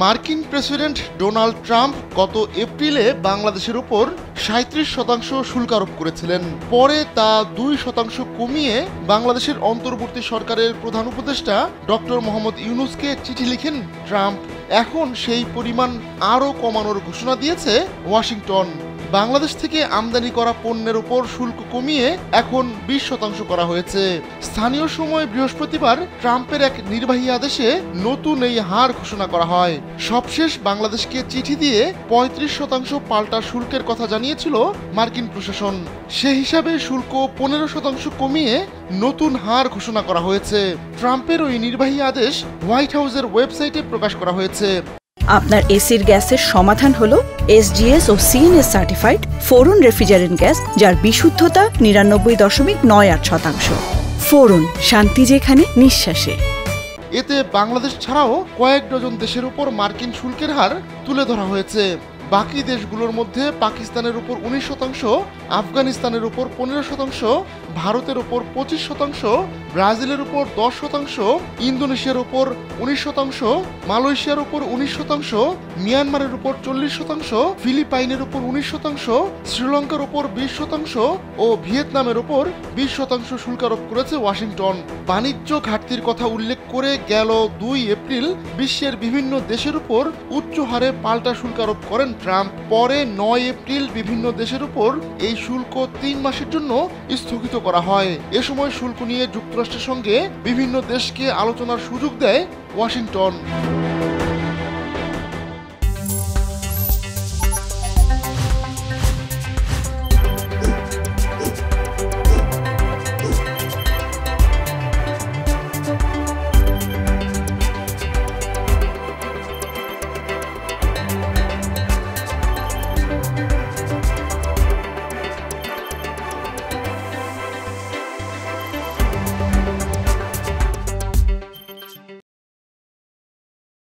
মার্কিন president Donald Trump গত এপ্রিলে বাংলাদেশের উপর ৩৭% শুল্ক আরোপ করেছিলেন। পরে তা 2% কমিয়ে বাংলাদেশের অন্তর্বর্তী সরকারের প্রধান উপদেষ্টা ডক্টর মোহাম্মদ ইউনূসকে চিঠি লিখেন ট্রাম্প। এখন সেই পরিমাণ আরও কমানোর ঘোষণা দিয়েছে ওয়াশিংটন। বাংলাদেশ থেকে আমদানি করা পণ্যের উপর শুল্ক কমিয়ে এখন 20% করা হয়েছে। স্থানীয় সময় বৃহস্পতিবার ট্রাম্পের এক নির্বাহী আদেশে নতুন এই হার ঘোষণা করা হয়। সবশেষ বাংলাদেশকে চিঠি দিয়ে 35% পাল্টা শুল্কের কথা জানিয়েছিল মার্কিন প্রশাসন। সে হিসাবে শুল্ক 15% কমিয়ে নতুন হার ঘোষণা করা হয়েছে। ট্রাম্পের ওই নির্বাহী আদেশ হোয়াইট হাউসের ওয়েবসাইটে প্রকাশ করা হয়েছে। আপনার এসির গ্যাসের সমাধান হলো SGS ও CNS সার্টিফাইড ফোরন রেফ্রিজারেন্ট গ্যাস, যার বিশুদ্ধতা 99.98%। ফোরন, শান্তি যেখানে, নিঃশ্বাসে। এতে বাংলাদেশ ছাড়াও কয়েক ডজন দেশের উপর মার্কিন শুল্কের হার তুলে ধরা হয়েছে। বাকি দেশগুলোর মধ্যে পাকিস্তানের উপর 19%, আফগানিস্তানের উপর 15%, ভারতের উপর 25%, ব্রাজিলের উপর 10%, ইন্দোনেশিয়ার উপর 19%, মালয়েশিয়ার উপর 19%, মিয়ানমারের উপর 40%, ফিলিপাইনের উপর 19%, শ্রীলঙ্কার উপর 20% ও ভিয়েতনামের উপর 20% শুল্ক আরোপ করেছে ওয়াশিংটন। বাণিজ্য ঘাটতির কথা উল্লেখ করে গেল 2 এপ্রিল বিশ্বের বিভিন্ন দেশের উপর উচ্চ হারে পাল্টা শুল্ক আরোপ করেন ট্রাম্প। পরে 9 এপ্রিল বিভিন্ন দেশের উপর এই শুল্ক 3 মাসের জন্য স্থগিত করা হয়। এ সময় শুল্ক নিয়ে যুক্তরাষ্ট্রের সঙ্গে বিভিন্ন দেশকে আলোচনার সুযোগ দেয় ওয়াশিংটন।